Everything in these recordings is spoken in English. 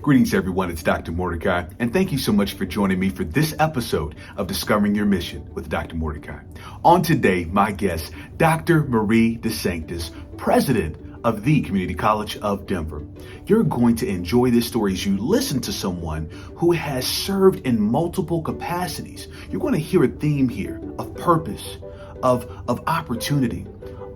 Greetings, everyone. It's Dr. Mordecai, and thank you so much for joining me for this episode of Discovering Your Mission with Dr. Mordecai. On today, my guest, Dr. Marielena DeSanctis, President of the Community College of Denver. You're going to enjoy this story as you listen to someone who has served in multiple capacities. You're going to hear a theme here of purpose, of opportunity,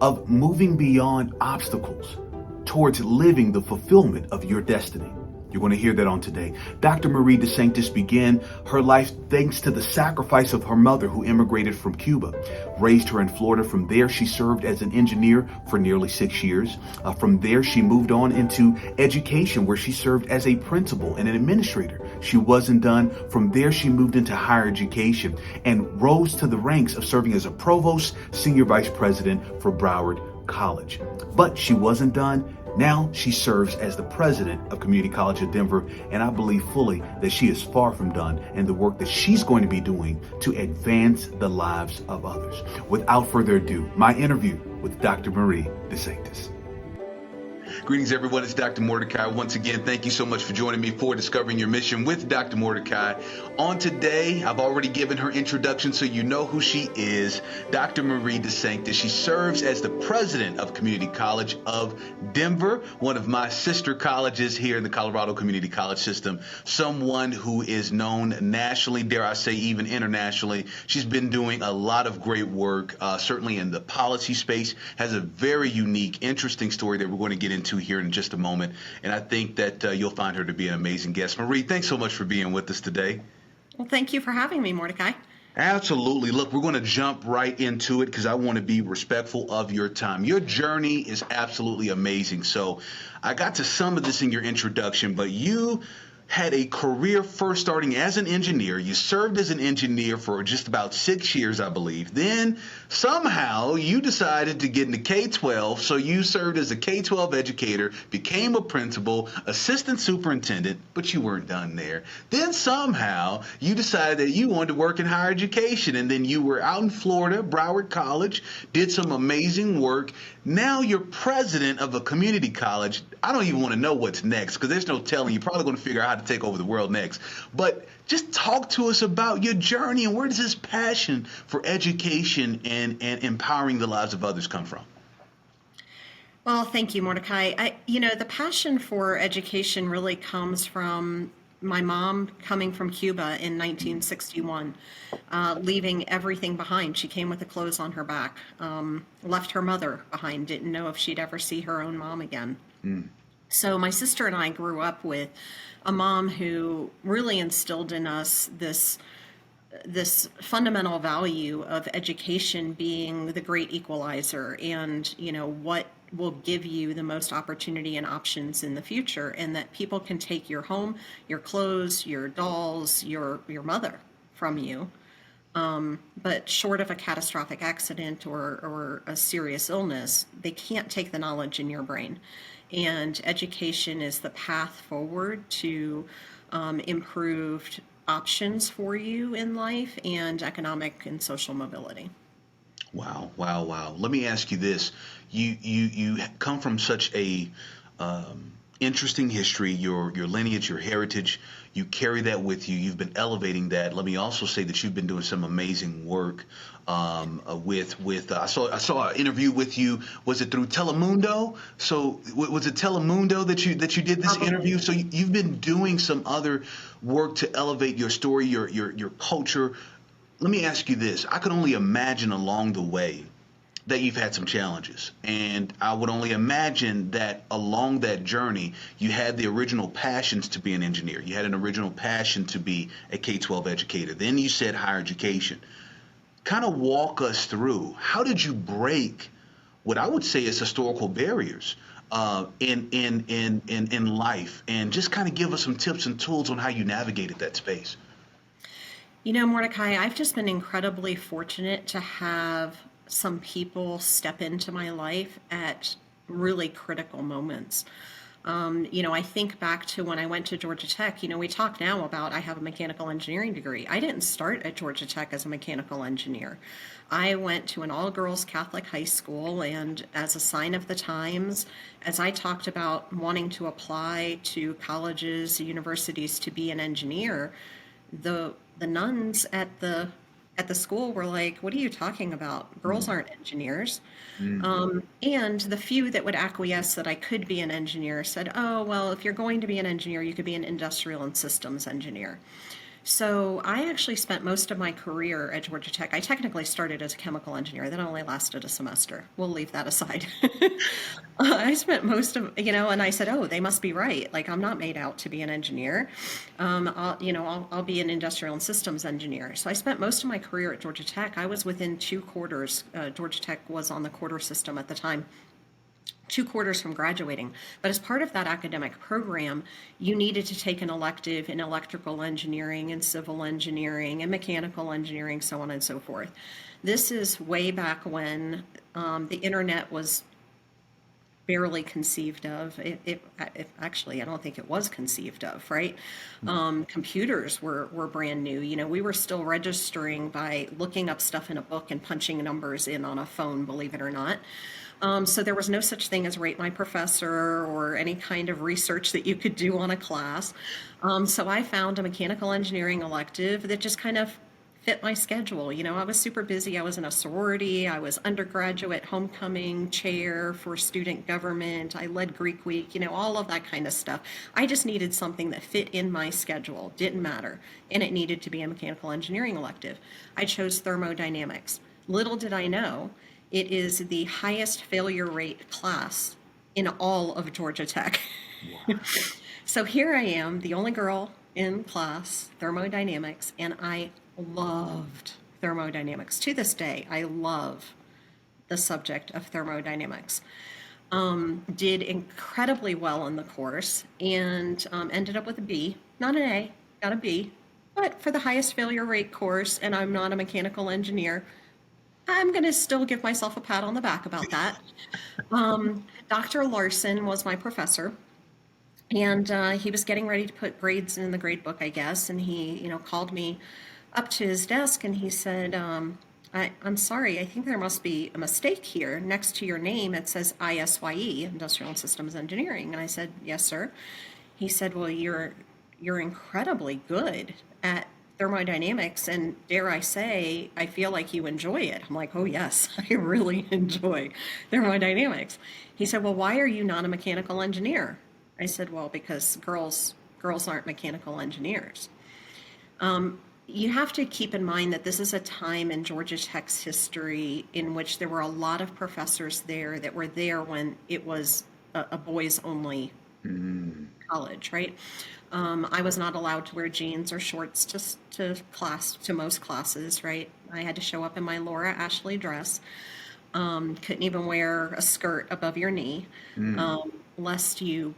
of moving beyond obstacles towards living the fulfillment of your destiny. You're going to hear that on today. Dr. Marielena DeSanctis began her life thanks to the sacrifice of her mother, who immigrated from Cuba, raised her in Florida. From there, she served as an engineer for nearly 6 years. From there, she moved on into education, where she served as a principal and an administrator. She wasn't done. From there, she moved into higher education and rose to the ranks of serving as a provost, senior vice president for Broward College. But she wasn't done. Now she serves as the president of Community College of Denver, and I believe fully that she is far from done in the work that she's going to be doing to advance the lives of others. Without further ado, my interview with Dr. Marielena DeSanctis. Greetings, everyone. It's Dr. Mordecai. Once again, thank you so much for joining me for Discovering Your Mission with Dr. Mordecai. On today, I've already given her introduction, so you know who she is. Dr. Marielena DeSanctis. She serves as the president of Community College of Denver, one of my sister colleges here in the Colorado Community College system. Someone who is known nationally, dare I say even internationally. She's been doing a lot of great work, certainly in the policy space, has a very unique, interesting story that we're going to get into here in just a moment, and I think that you'll find her to be an amazing guest. Marie, thanks so much for being with us today. Well, thank you for having me, Mordecai. Absolutely. Look, we're going to jump right into it because I want to be respectful of your time. Your journey is absolutely amazing. So I got to some of this in your introduction, but you had a career first starting as an engineer. You served as an engineer for just about 6 years, I believe. Then somehow you decided to get into K-12, so you served as a K-12 educator, became a principal, assistant superintendent, but you weren't done there. Then somehow you decided that you wanted to work in higher education, and then you were out in Florida, Broward College, did some amazing work. Now you're president of a community college. I don't even want to know what's next because there's no telling. You're probably going to figure out how to take over the world next. But just talk to us about your journey and where does this passion for education and empowering the lives of others come from? Well, thank you, Mordecai. The passion for education really comes from my mom coming from Cuba in 1961, leaving everything behind. She came with the clothes on her back, left her mother behind, didn't know if she'd ever see her own mom again. So my sister and I grew up with a mom who really instilled in us this fundamental value of education being the great equalizer and, what will give you the most opportunity and options in the future, and that people can take your home, your clothes, your dolls, your mother from you. But short of a catastrophic accident or a serious illness, they can't take the knowledge in your brain. And education is the path forward to improved options for you in life and economic and social mobility. Wow. Let me ask you this. You come from such a interesting history, your lineage, your heritage. You carry that with you. You've been elevating that. Let me also say that you've been doing some amazing work with I saw an interview with you. Was it through Telemundo? So was it Telemundo that you did this interview? So you've been doing some other work to elevate your story, your culture. Let me ask you this. I could only imagine along the way that you've had some challenges. And I would only imagine that along that journey, you had the original passions to be an engineer. You had an original passion to be a K-12 educator. Then you said higher education. Kind of walk us through, how did you break what I would say is historical barriers in life, and just kind of give us some tips and tools on how you navigated that space? Mordecai, I've just been incredibly fortunate to have some people step into my life at really critical moments. I think back to when I went to Georgia Tech. We talk now about I have a mechanical engineering degree. I didn't start at Georgia Tech as a mechanical engineer. I went to an all-girls Catholic high school, and as a sign of the times, as I talked about wanting to apply to colleges, universities to be an engineer, the nuns at the school were like, "What are you talking about? Girls aren't engineers." And the few that would acquiesce that I could be an engineer said, "Oh, well, if you're going to be an engineer, you could be an industrial and systems engineer." So I actually spent most of my career at Georgia Tech. I technically started as a chemical engineer. That only lasted a semester. We'll leave that aside. I spent most of, and I said, "Oh, they must be right. Like, I'm not made out to be an engineer. I'll be an industrial and systems engineer." So I spent most of my career at Georgia Tech. I was within 2 quarters. Georgia Tech was on the quarter system at the time. 2 quarters from graduating. But as part of that academic program, you needed to take an elective in electrical engineering and civil engineering and mechanical engineering, so on and so forth. This is way back when the internet was barely conceived of. Actually, I don't think it was conceived of, right? Computers were brand new. We were still registering by looking up stuff in a book and punching numbers in on a phone, believe it or not. So there was no such thing as Rate My Professor or any kind of research that you could do on a class. So I found a mechanical engineering elective that just kind of fit my schedule. I was super busy. I was in a sorority. I was undergraduate homecoming chair for student government. I led Greek week, all of that kind of stuff. I just needed something that fit in my schedule. Didn't matter. And it needed to be a mechanical engineering elective. I chose thermodynamics. Little did I know, it is the highest failure rate class in all of Georgia Tech. Wow. So here I am, the only girl in class, thermodynamics, and I loved thermodynamics. To this day, I love the subject of thermodynamics. Did incredibly well in the course and ended up with a B, not an A, got a B. But for the highest failure rate course, and I'm not a mechanical engineer, I'm going to still give myself a pat on the back about that. Dr. Larson was my professor, and he was getting ready to put grades in the grade book, I guess, and he, called me up to his desk, and he said, I'm sorry, I think there must be a mistake here. Next to your name, it says ISYE, Industrial and Systems Engineering. And I said, "Yes, sir." He said, "Well, you're incredibly good at thermodynamics, and dare I say, I feel like you enjoy it." I'm like, "Oh yes, I really enjoy thermodynamics." He said, "Well, why are you not a mechanical engineer?" I said, "Well, because girls aren't mechanical engineers." You have to keep in mind that this is a time in Georgia Tech's history in which there were a lot of professors there that were there when it was a boys only college, right? I was not allowed to wear jeans or shorts to most classes, right? I had to show up in my Laura Ashley dress. Couldn't even wear a skirt above your knee, lest you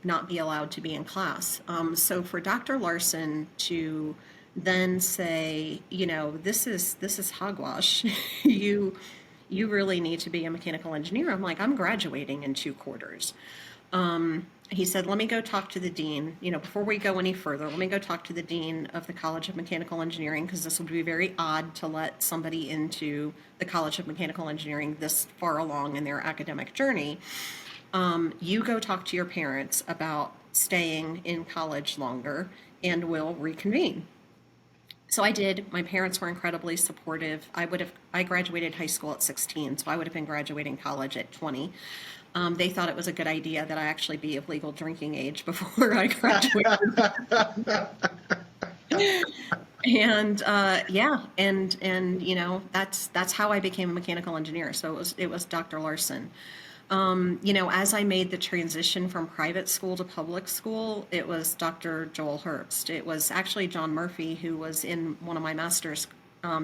not be allowed to be in class. So for Dr. Larson to then say, this is hogwash. you really need to be a mechanical engineer. I'm like, I'm graduating in 2 quarters. He said, "Let me go talk to the dean. Before we go any further, let me go talk to the dean of the College of Mechanical Engineering, because this would be very odd to let somebody into the College of Mechanical Engineering this far along in their academic journey. You go talk to your parents about staying in college longer, and we'll reconvene." So I did. My parents were incredibly supportive. I graduated high school at 16, so I would have been graduating college at 20. They thought it was a good idea that I actually be of legal drinking age before I graduated. And that's how I became a mechanical engineer. So it was Dr. Larson. As I made the transition from private school to public school, it was Dr. Joel Herbst. It was actually John Murphy, who was in one of my master's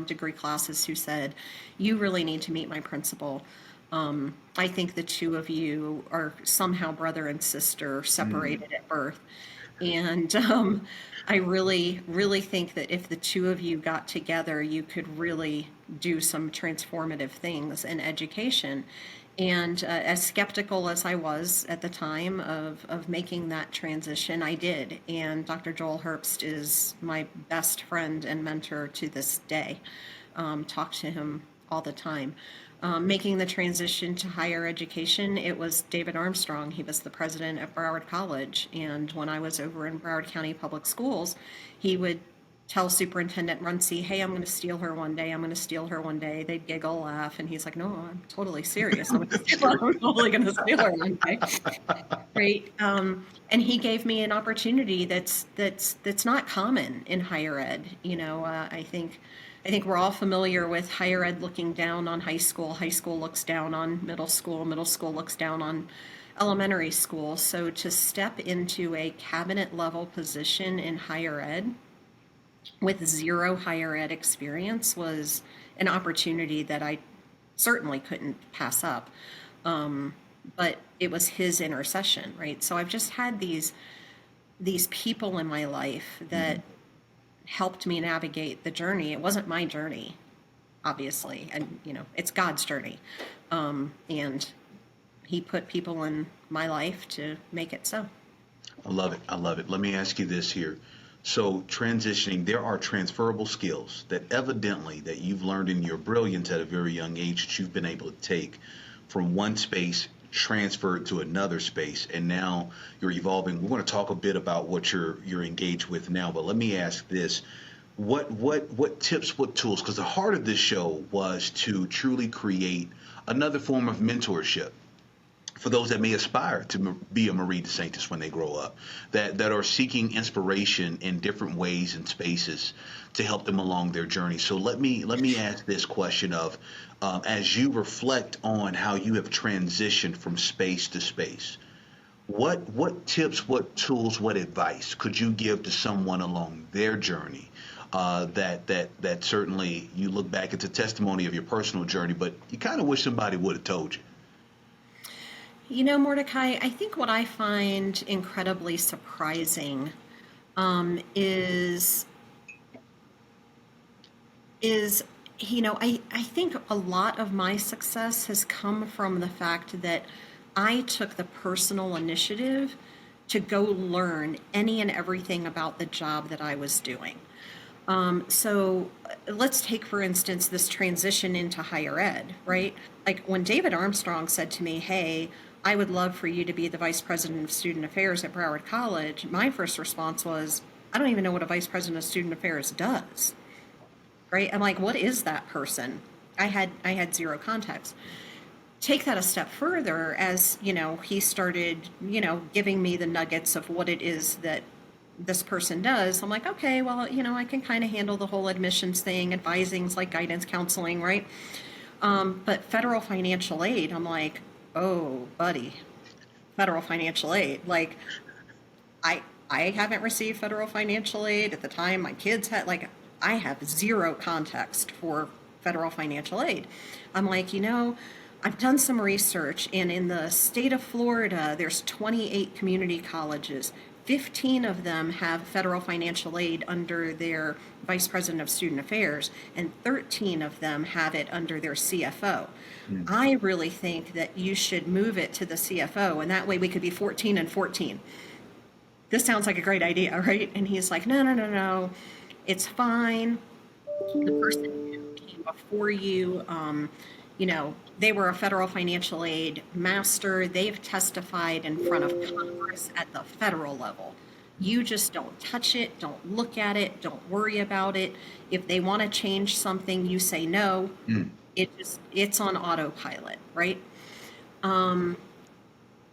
degree classes, who said, "You really need to meet my principal. I think the two of you are somehow brother and sister, separated at birth. And I really, really think that if the two of you got together, you could really do some transformative things in education." And as skeptical as I was at the time of making that transition, I did. And Dr. Joel Herbst is my best friend and mentor to this day. Talk to him all the time. Making the transition to higher education, it was David Armstrong. He was the president at Broward College. And when I was over in Broward County Public Schools, he would tell Superintendent Runcie, hey, I'm going to steal her one day. I'm going to steal her one day. They'd giggle, laugh, and he's like, no, I'm totally serious. I'm totally going to steal her one day. Right. And he gave me an opportunity that's not common in higher ed. I think we're all familiar with higher ed looking down on high school. High school looks down on middle school. Middle school looks down on elementary school. So to step into a cabinet level position in higher ed with zero higher ed experience was an opportunity that I certainly couldn't pass up. But it was his intercession, right? So I've just had these people in my life that helped me navigate the journey. It wasn't my journey, obviously, and it's God's journey. And he put people in my life to make it so. I love it. I love it. Let me ask you this here. So transitioning, there are transferable skills that evidently that you've learned in your brilliance at a very young age that you've been able to take from one space, transferred to another space, and now you're evolving. We're going to talk a bit about what you're engaged with now, but let me ask this. What tips, what tools, because the heart of this show was to truly create another form of mentorship for those that may aspire to be a Marie DeSanctis when they grow up, that are seeking inspiration in different ways and spaces to help them along their journey. So let me ask this question of, as you reflect on how you have transitioned from space to space, what tips, what tools, what advice could you give to someone along their journey? That certainly you look back, it's a testimony of your personal journey, but you kind of wish somebody would have told you. Mordecai, I think what I find incredibly surprising is I think a lot of my success has come from the fact that I took the personal initiative to go learn any and everything about the job that I was doing. So let's take, for instance, this transition into higher ed, right? Like when David Armstrong said to me, hey, I would love for you to be the vice president of student affairs at Broward College, my first response was, I don't even know what a vice president of student affairs does, right? I'm like, what is that person? I had zero context. Take that a step further as, he started, giving me the nuggets of what it is that this person does. I'm like, okay, well, I can kind of handle the whole admissions thing, advising's like guidance counseling, right? But federal financial aid, I'm like, oh, buddy, federal financial aid. Like, I haven't received federal financial aid at the time. My kids had, I have zero context for federal financial aid. I'm like, I've done some research, and in the state of Florida, there's 28 community colleges. 15 of them have federal financial aid under their vice president of student affairs, and 13 of them have it under their CFO. I really think that you should move it to the CFO, and that way we could be 14 and 14. This sounds like a great idea, right? And he's like, no, it's fine. The person who came before you, they were a federal financial aid master. They've testified in front of Congress at the federal level. You just don't touch it, don't look at it, don't worry about it. If they want to change something, you say no. It's on autopilot, right? I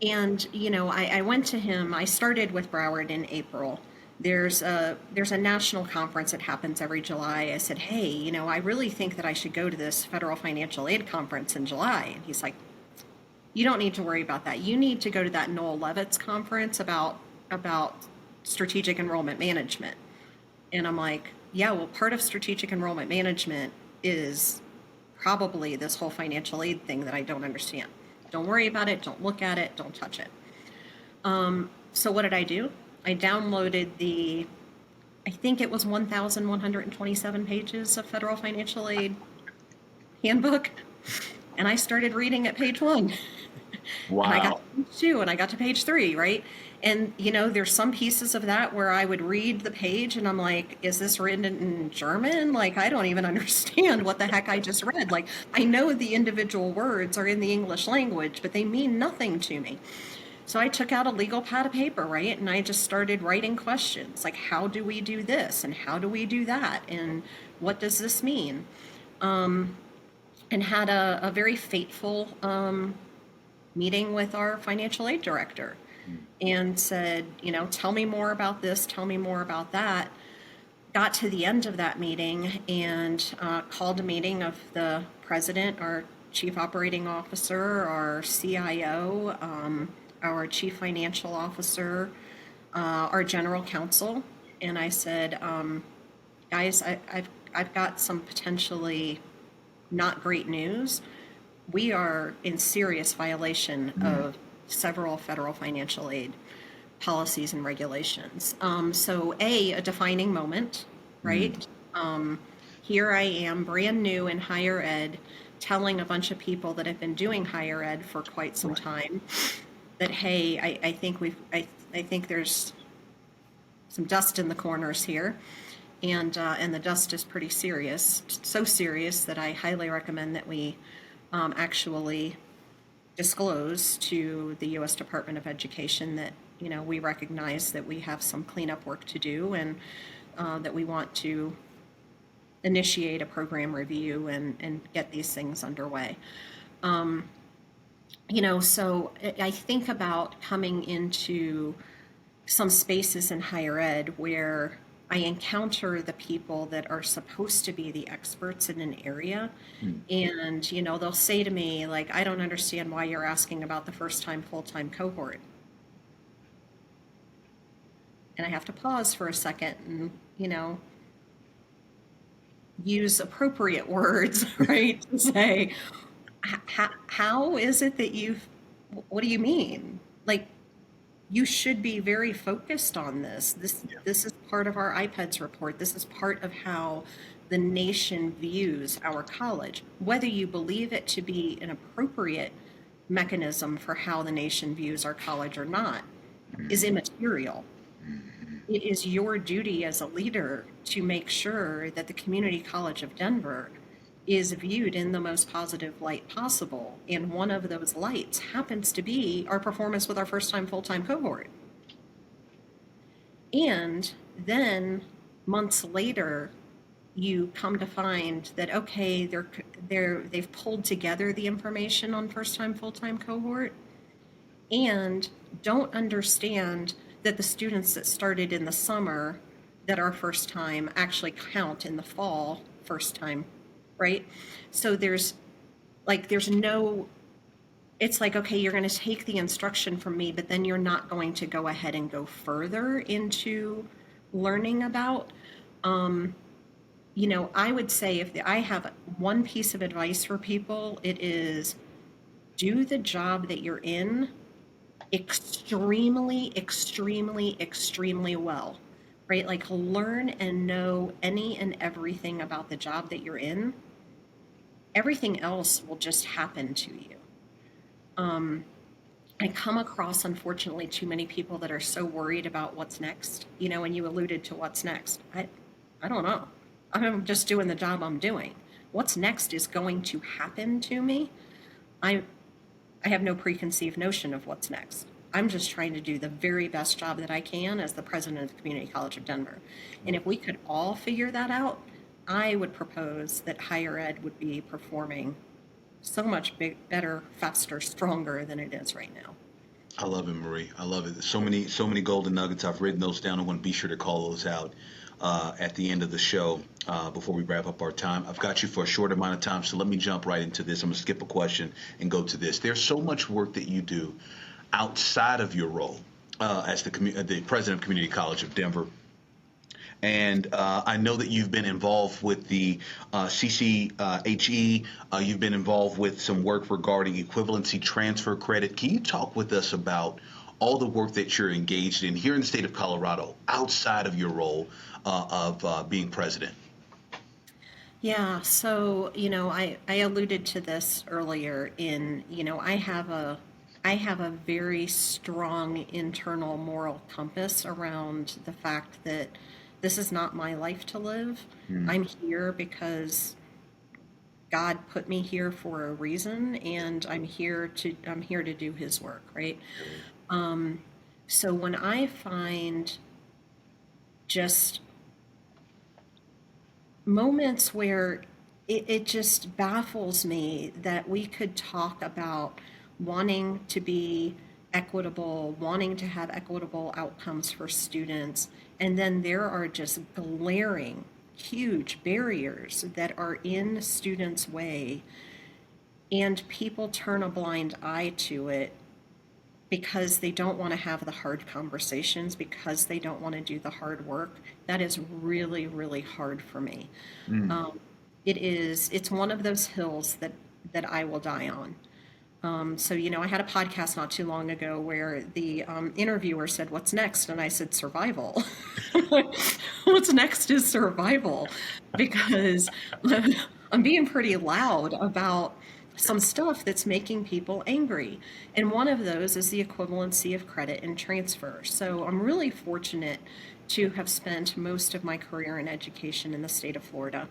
went to him. I started with Broward in April. There's a national conference that happens every July. I said, hey, I really think that I should go to this federal financial aid conference in July. And he's like, you don't need to worry about that. You need to go to that Noel Levitt's conference about strategic enrollment management. And I'm like, yeah, well, part of strategic enrollment management is probably this whole financial aid thing that I don't understand. Don't worry about it. Don't look at it. Don't touch it. So what did I do? I downloaded I think it was 1,127 pages of federal financial aid handbook. And I started reading at page 1. And I got Wow. to page 2 and I got to page 3, right? And there's some pieces of that where I would read the page and I'm like, is this written in German? Like, I don't even understand what the heck I just read. Like, I know the individual words are in the English language, but they mean nothing to me. So I took out a legal pad of paper, right? And I just started writing questions like, how do we do this? And how do we do that? And what does this mean? And had a very fateful meeting with our financial aid director and said, tell me more about this, tell me more about that. Got to the end of that meeting and called a meeting of the president, our chief operating officer, our CIO, our chief financial officer, our general counsel. And I said, guys, I've got some potentially not great news. We are in serious violation of several federal financial aid policies and regulations. So a defining moment, right? Here I am, brand new in higher ed, telling a bunch of people that have been doing higher ed for quite some time that, hey, I think there's some dust in the corners here. And the dust is pretty serious, so serious that I highly recommend that we actually disclose to the U.S. Department of Education that we recognize that we have some cleanup work to do, and that we want to initiate a program review and get these things underway. So I think about coming into some spaces in higher ed where I encounter the people that are supposed to be the experts in an area. And, they'll say to me, like, I don't understand why you're asking about the first-time full-time cohort. And I have to pause for a second and, use appropriate words, right? To say, how is it that what do you mean? Like, you should be very focused on this. This is part of our IPEDS report. This is part of how the nation views our college. Whether you believe it to be an appropriate mechanism for how the nation views our college or not is immaterial. It is your duty as a leader to make sure that the Community College of Denver is viewed in the most positive light possible. And one of those lights happens to be our performance with our first-time full-time cohort. And then months later, you come to find that, okay, they've pulled together the information on first-time full-time cohort and don't understand that the students that started in the summer that are first time actually count in the fall first time, right? So there's no, it's like, okay, you're going to take the instruction from me, but then you're not going to go ahead and go further into learning about, I would say if I have one piece of advice for people, it is do the job that you're in extremely, extremely, extremely well, right? Like, learn and know any and everything about the job that you're in. Everything else will just happen to you. I come across, unfortunately, too many people that are so worried about what's next, and you alluded to what's next. I don't know. I'm just doing the job I'm doing. What's next is going to happen to me. I have no preconceived notion of what's next. I'm just trying to do the very best job that I can as the president of the Community College of Denver. And if we could all figure that out, I would propose that higher ed would be performing so much better, faster, stronger than it is right now. I love it, Marie. I love it. So many golden nuggets. I've written those down. I want to be sure to call those out at the end of the show before we wrap up our time. I've got you for a short amount of time, so let me jump right into this. I'm going to skip a question and go to this. There's so much work that you do outside of your role as the president of Community College of Denver. And I know that you've been involved with the CCHE. You've been involved with some work regarding equivalency transfer credit. Can you talk with us about all the work that you're engaged in here in the state of Colorado outside of your role of being president? Yeah, so, I alluded to this earlier in, I have a very strong internal moral compass around the fact that this is not my life to live. Mm. I'm here because God put me here for a reason, and I'm here to do his work, right? So when I find just moments where it just baffles me that we could talk about wanting to be equitable, wanting to have equitable outcomes for students, and then there are just glaring, huge barriers that are in students' way, and people turn a blind eye to it because they don't want to have the hard conversations, because they don't want to do the hard work. That is really, really hard for me. Mm. Um, it's one of those hills that I will die on. So, I had a podcast not too long ago where the interviewer said, "What's next?" And I said, "Survival." What's next is survival, because I'm being pretty loud about some stuff that's making people angry. And one of those is the equivalency of credit and transfer. So I'm really fortunate to have spent most of my career in education in the state of Florida.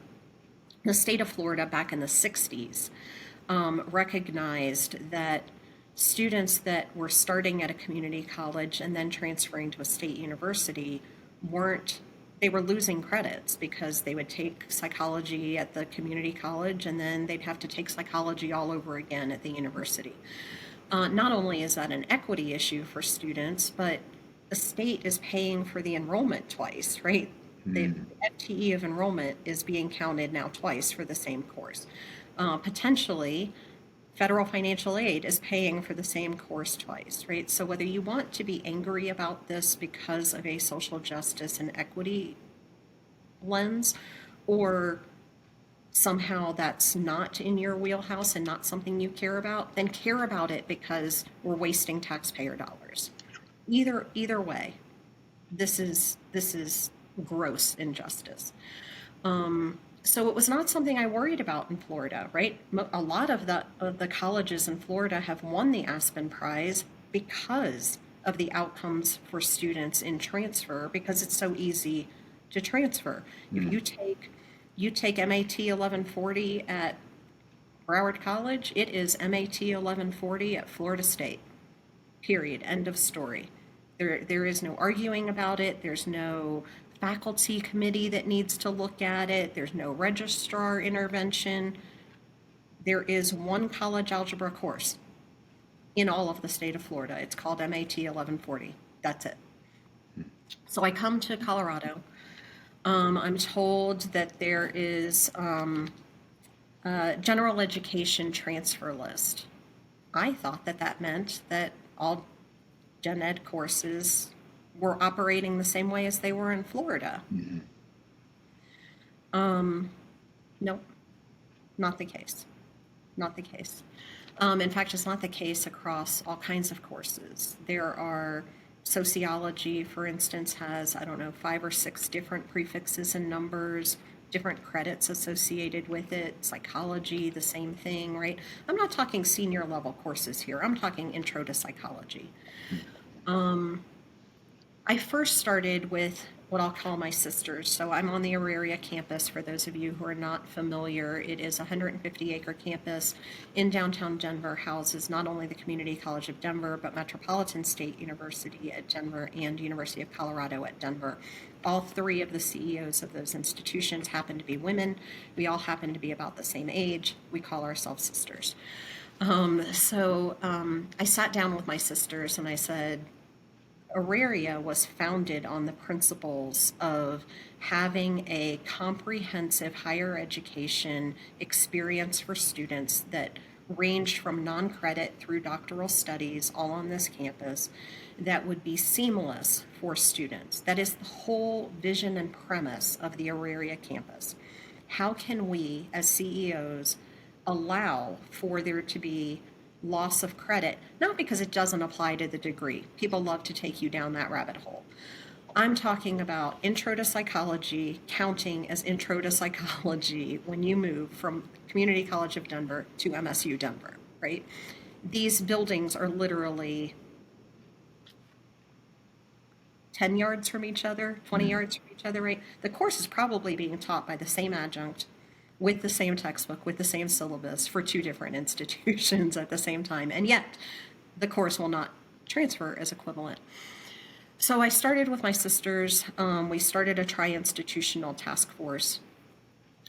The state of Florida back in the 60s recognized that students that were starting at a community college and then transferring to a state university weren't they were losing credits because they would take psychology at the community college and then they'd have to take psychology all over again at the university. Not only is that an equity issue for students, but the state is paying for the enrollment twice, right? The Mm. FTE of enrollment is being counted now twice for the same course. Potentially, federal financial aid is paying for the same course twice, right? So whether you want to be angry about this because of a social justice and equity lens, or somehow that's not in your wheelhouse and not something you care about, then care about it because we're wasting taxpayer dollars. Either way, this is gross injustice. So it was not something I worried about in Florida, right? A lot of the colleges in Florida have won the Aspen Prize because of the outcomes for students in transfer, because it's so easy to transfer. If Mm. you take MAT 1140 at Broward College, it is MAT 1140 at Florida State. Period. End of story. There is no arguing about it. There's no faculty committee that needs to look at it. There's no registrar intervention. There is one college algebra course in all of the state of Florida. It's called MAT 1140. That's it. So I come to Colorado. I'm told that there is a general education transfer list. I thought that meant that all gen ed courses were operating the same way as they were in Florida. Mhm. Nope, not the case. Not the case. In fact, it's not the case across all kinds of courses. There are sociology, for instance, has, I don't know, 5 or 6 different prefixes and numbers, different credits associated with it. Psychology, the same thing, right? I'm not talking senior level courses here. I'm talking intro to psychology. I first started with what I'll call my sisters. So I'm on the Auraria campus. For those of you who are not familiar, it is a 150-acre campus in downtown Denver, houses not only the Community College of Denver, but Metropolitan State University at Denver and University of Colorado at Denver. All 3 of the CEOs of those institutions happen to be women. We all happen to be about the same age. We call ourselves sisters. I sat down with my sisters and I said, Auraria was founded on the principles of having a comprehensive higher education experience for students that ranged from non-credit through doctoral studies all on this campus that would be seamless for students. That is the whole vision and premise of the Auraria campus. How can we, as CEOs, allow for there to be loss of credit, not because it doesn't apply to the degree. People love to take you down that rabbit hole. I'm talking about intro to psychology, counting as intro to psychology when you move from Community College of Denver to MSU Denver, right? These buildings are literally 10 yards from each other, 20 yards from each other, right? The course is probably being taught by the same adjunct with the same textbook, with the same syllabus for two different institutions at the same time. And yet the course will not transfer as equivalent. So I started with my sisters. We started a tri-institutional task force,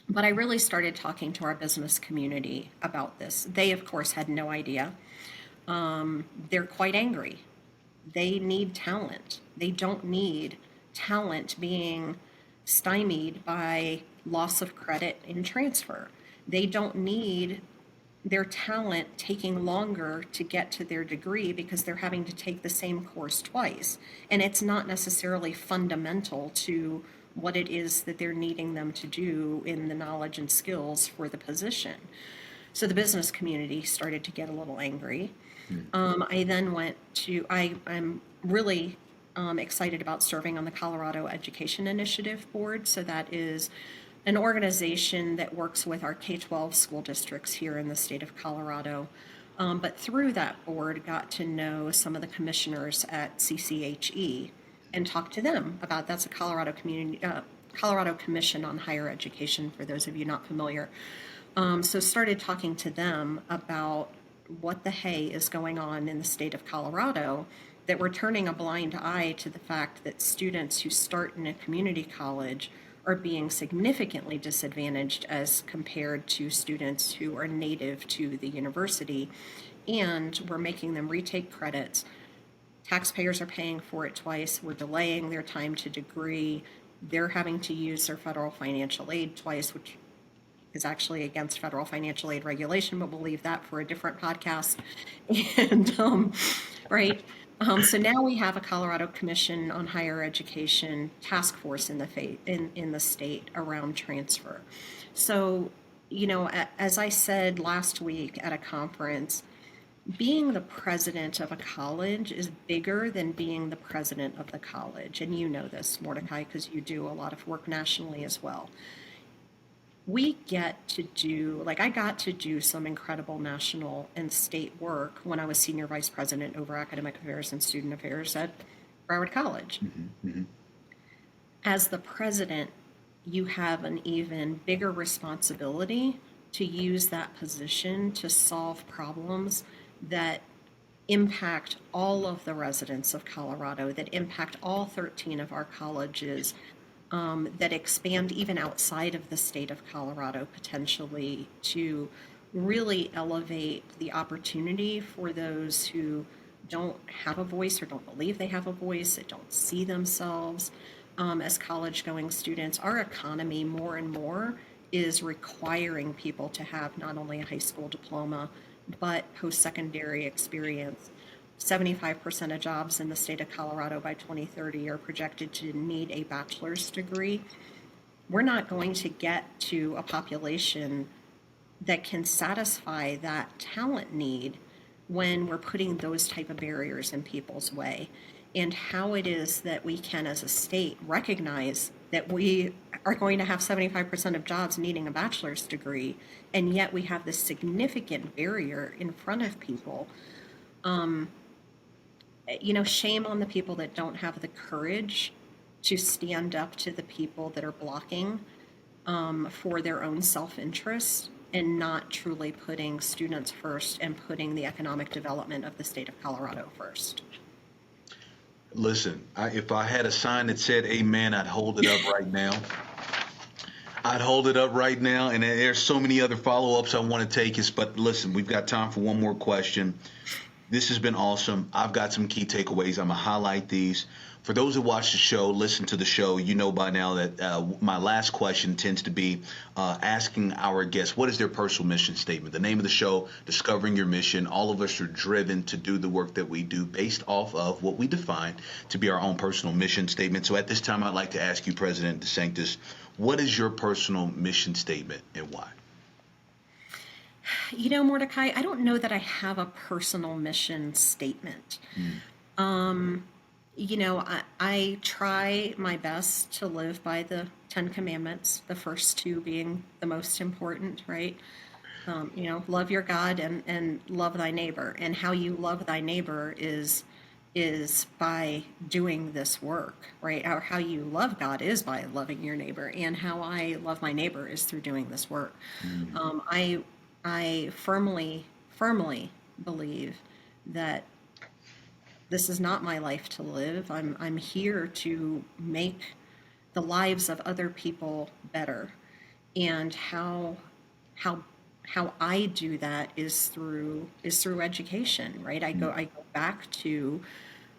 but I really started talking to our business community about this. They, of course, had no idea. They're quite angry. They need talent. They don't need talent being stymied by loss of credit in transfer. They don't need their talent taking longer to get to their degree because they're having to take the same course twice. And it's not necessarily fundamental to what it is that they're needing them to do in the knowledge and skills for the position. So the business community started to get a little angry. I then I'm really excited about serving on the Colorado Education Initiative Board. So that is an organization that works with our K-12 school districts here in the state of Colorado. But through that board, got to know some of the commissioners at CCHE and talk to them about, that's a Colorado Commission on Higher Education, for those of you not familiar. So started talking to them about what the hay is going on in the state of Colorado, that we're turning a blind eye to the fact that students who start in a community college are being significantly disadvantaged as compared to students who are native to the university, and we're making them retake credits. Taxpayers are paying for it twice. We're delaying their time to degree. They're having to use their federal financial aid twice, which is actually against federal financial aid regulation, but we'll leave that for a different podcast. And right. So now we have a Colorado Commission on Higher Education task force in the state around transfer. So, as I said last week at a conference, being the president of a college is bigger than being the president of the college. And you know this, Mordecai, because you do a lot of work nationally as well. We get to do, I got to do some incredible national and state work when I was senior vice president over academic affairs and student affairs at Broward College. As the president, you have an even bigger responsibility to use that position to solve problems that impact all of the residents of Colorado, that impact all 13 of our colleges, that expand even outside of the state of Colorado potentially, to really elevate the opportunity for those who don't have a voice or don't believe they have a voice, that don't see themselves as college-going students. Our economy more and more is requiring people to have not only a high school diploma, but post-secondary experience. 75% of jobs in the state of Colorado by 2030 are projected to need a bachelor's degree. We're not going to get to a population that can satisfy that talent need when we're putting those type of barriers in people's way. And how it is that we can, as a state, recognize that we are going to have 75% of jobs needing a bachelor's degree, and yet we have this significant barrier in front of people. Shame on the people that don't have the courage to stand up to the people that are blocking for their own self-interest and not truly putting students first and putting the economic development of the state of Colorado first. Listen, if I had a sign that said amen, I'd hold it up right now. I'd hold it up right now. And there's so many other follow-ups I want to take. But listen, we've got time for one more question. This has been awesome. I've got some key takeaways. I'm going to highlight these. For those who watch the show, listen to the show, you know by now that my last question tends to be asking our guests, what is their personal mission statement? The name of the show, Discovering Your Mission. All of us are driven to do the work that we do based off of what we define to be our own personal mission statement. So at this time, I'd like to ask you, President DeSanctis, what is your personal mission statement and why? Mordecai, I don't know that I have a personal mission statement. I try my best to live by the Ten Commandments, the first two being the most important, right? Love your God and love thy neighbor. And how you love thy neighbor is by doing this work, right? Or how you love God is by loving your neighbor, and how I love my neighbor is through doing this work. Mm. I firmly believe that this is not my life to live. I'm here to make the lives of other people better, and how I do that is through education, right? I go back to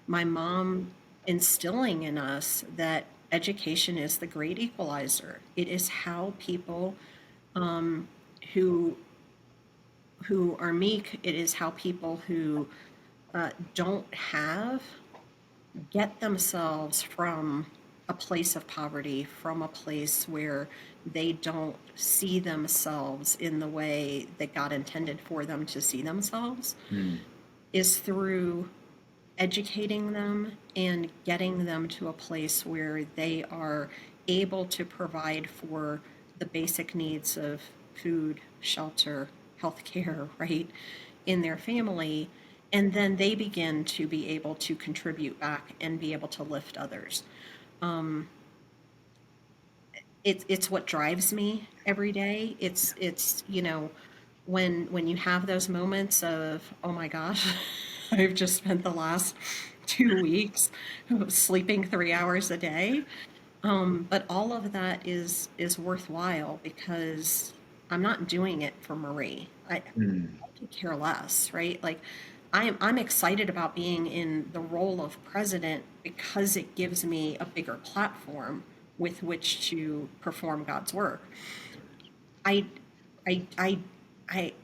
my mom instilling in us that education is the great equalizer. It is how people who are meek. It is how people who don't have get themselves from a place of poverty, from a place where they don't see themselves in the way that God intended for them to see themselves, Mm. is through educating them and getting them to a place where they are able to provide for the basic needs of food, shelter, healthcare, right, in their family. And then they begin to be able to contribute back and be able to lift others. It's what drives me every day. It's when you have those moments of, oh my gosh, I've just spent the last 2 weeks sleeping 3 hours a day. But all of that is worthwhile because I'm not doing it for Marie. I Mm. could care less, right? Like I'm excited about being in the role of president because it gives me a bigger platform with which to perform God's work. I I I I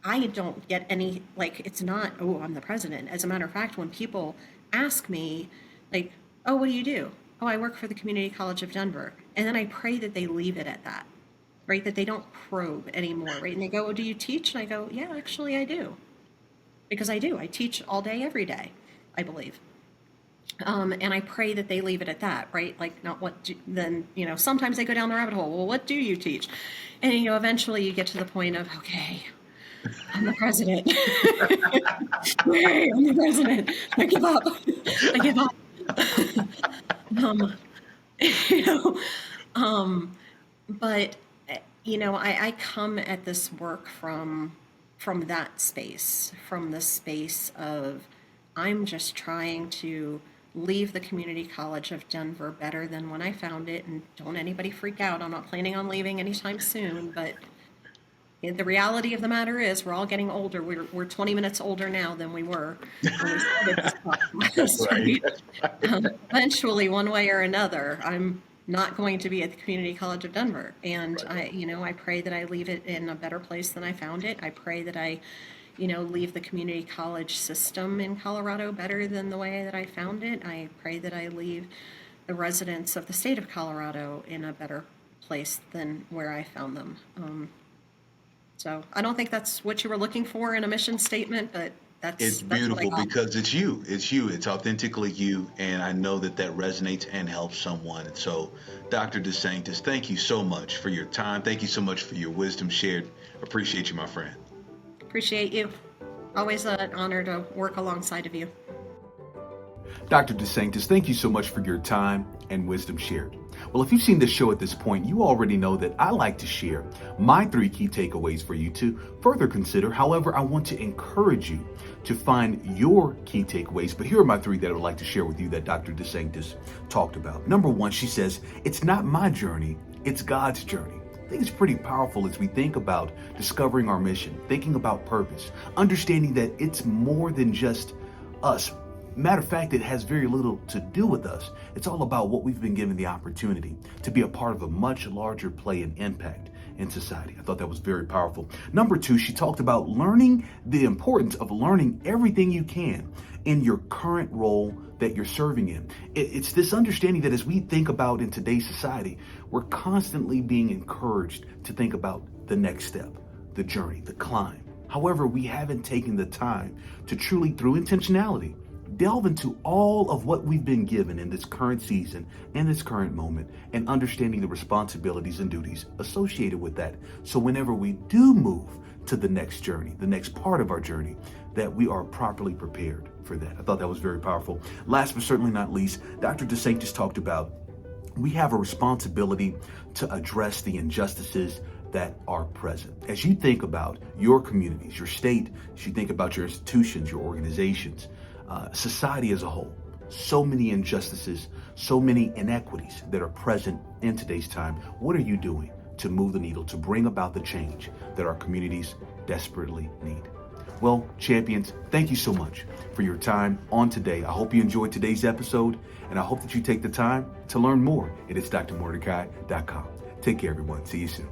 I don't get any, like, it's not, oh, I'm the president. As a matter of fact, when people ask me, like, oh, what do you do? Oh, I work for the Community College of Denver. And then I pray that they leave it at that, right? That they don't probe anymore, right? And they go, oh, do you teach? And I go, yeah, actually, I do. Because I do. I teach all day, every day, I believe. And I pray that they leave it at that, right? Like, not what then, sometimes they go down the rabbit hole. Well, what do you teach? And, eventually you get to the point of, okay, I'm the president. Yay, I'm the president. I give up. I give up. Um, you know, um, but I come at this work from that space, from the space of I'm just trying to leave the Community College of Denver better than when I found it. And don't anybody freak out. I'm not planning on leaving anytime soon, but the reality of the matter is we're all getting older. We're 20 minutes older now than we were when we started this podcast, Right. right? Eventually, one way or another, I'm not going to be at the Community College of Denver. And I pray that I leave it in a better place than I found it. I pray that I leave the community college system in Colorado better than the way that I found it. I pray that I leave the residents of the state of Colorado in a better place than where I found them. So I don't think that's what you were looking for in a mission statement, but It's that's what I beautiful got. because it's you. It's you. It's authentically you. And I know that that resonates and helps someone. And so, Dr. DeSanctis, thank you so much for your time. Thank you so much for your wisdom shared. Appreciate you, my friend. Appreciate you. Always an honor to work alongside of you. Dr. DeSanctis, thank you so much for your time and wisdom shared. Well, if you've seen this show at this point, you already know that I like to share my 3 key takeaways for you to further consider. However, I want to encourage you to find your key takeaways. But here are my 3 that I would like to share with you that Dr. DeSanctis talked about. Number 1, she says, it's not my journey, it's God's journey. I think it's pretty powerful as we think about discovering our mission, thinking about purpose, understanding that it's more than just us. Matter of fact, it has very little to do with us. It's all about what we've been given the opportunity to be a part of a much larger play and impact in society. I thought that was very powerful. Number 2, she talked about learning the importance of learning everything you can in your current role that you're serving in. It's this understanding that as we think about in today's society, we're constantly being encouraged to think about the next step, the journey, the climb. However, we haven't taken the time to truly, through intentionality, delve into all of what we've been given in this current season, in this current moment, and understanding the responsibilities and duties associated with that. So whenever we do move to the next journey, the next part of our journey, that we are properly prepared for that. I thought that was very powerful. Last but certainly not least, Dr. DeSanctis talked about we have a responsibility to address the injustices that are present. As you think about your communities, your state, as you think about your institutions, your organizations, society as a whole, so many injustices, so many inequities that are present in today's time. What are you doing to move the needle, to bring about the change that our communities desperately need? Well, champions, thank you so much for your time on today. I hope you enjoyed today's episode, and I hope that you take the time to learn more at itsdrmordecai.com. Take care, everyone. See you soon.